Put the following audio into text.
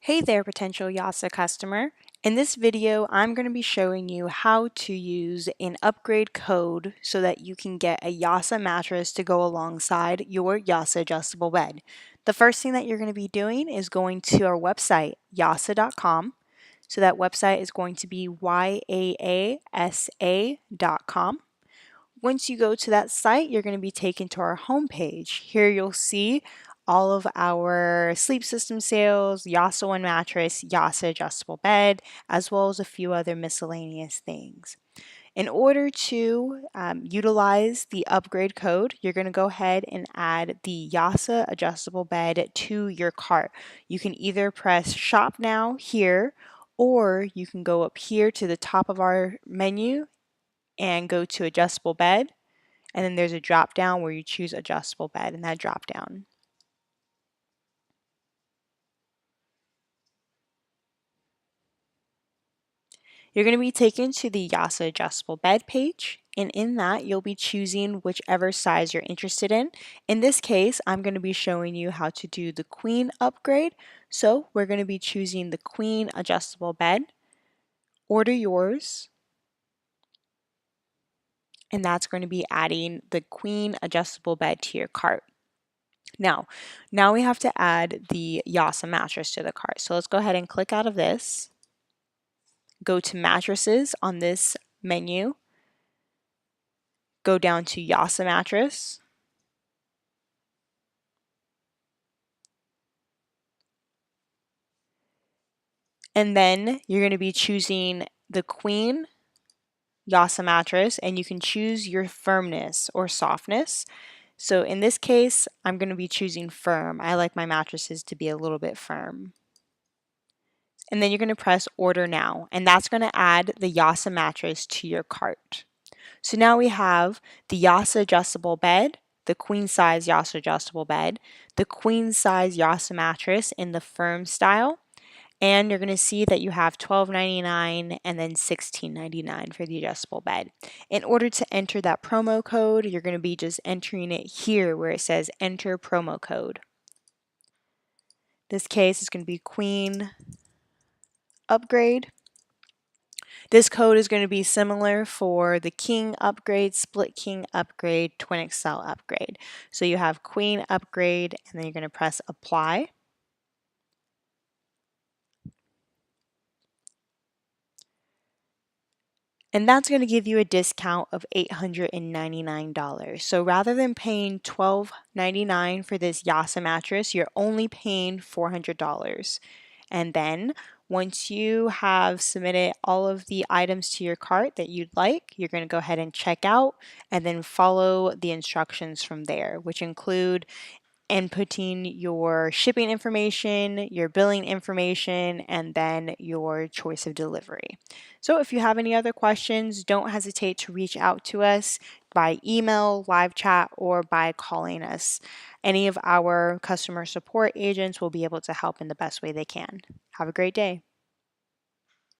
Hey there, potential Yaasa customer. In this video, I'm going to be showing you how to use an upgrade code so that you can get a Yaasa mattress to go alongside your Yaasa adjustable bed. The first thing that you're going to be doing is going to our website, yaasa.com. So that website is going to be yaasa.com. Once you go to that site, you're going to be taken to our homepage. Here you'll see all of our sleep system sales, Yaasa One mattress, Yaasa adjustable bed, as well as a few other miscellaneous things. In order to utilize the upgrade code, you're going to go ahead and add the Yaasa adjustable bed to your cart. You can either press shop now here, or you can go up here to the top of our menu and go to adjustable bed, and then there's a drop down where you choose adjustable bed in that drop down. You're going to be taken to the Yaasa adjustable bed page, and in that you'll be choosing whichever size you're interested in. In this case, I'm going to be showing you how to do the queen upgrade. So we're going to be choosing the queen adjustable bed. Order yours, and that's going to be adding the queen adjustable bed to your cart. Now we have to add the Yaasa mattress to the cart. So let's go ahead and click out of this. Go to mattresses on this menu. Go down to Yaasa Mattress. And then you're going to be choosing the Queen Yaasa mattress, and you can choose your firmness or softness. So in this case, I'm going to be choosing firm. I like my mattresses to be a little bit firm. And then you're going to press order now, and that's going to add the Yaasa mattress to your cart. So now we have the Yaasa adjustable bed, the queen size Yaasa adjustable bed, the queen size Yaasa mattress in the firm style, and you're going to see that you have $12.99 and then $16.99 for the adjustable bed. In order to enter that promo code, you're going to be just entering it here where it says enter promo code. This case is going to be queen upgrade. This code is going to be similar for the king upgrade, split king upgrade, twin XL upgrade. So you have queen upgrade, and then you're going to press apply. And that's going to give you a discount of $899. So rather than paying $12.99 for this Yaasa mattress, you're only paying $400. And then once you have submitted all of the items to your cart that you'd like, you're going to go ahead and check out and then follow the instructions from there, which include inputting your shipping information, your billing information, and then your choice of delivery. So if you have any other questions, don't hesitate to reach out to us by email, live chat, or by calling us. Any of our customer support agents will be able to help in the best way they can. Have a great day.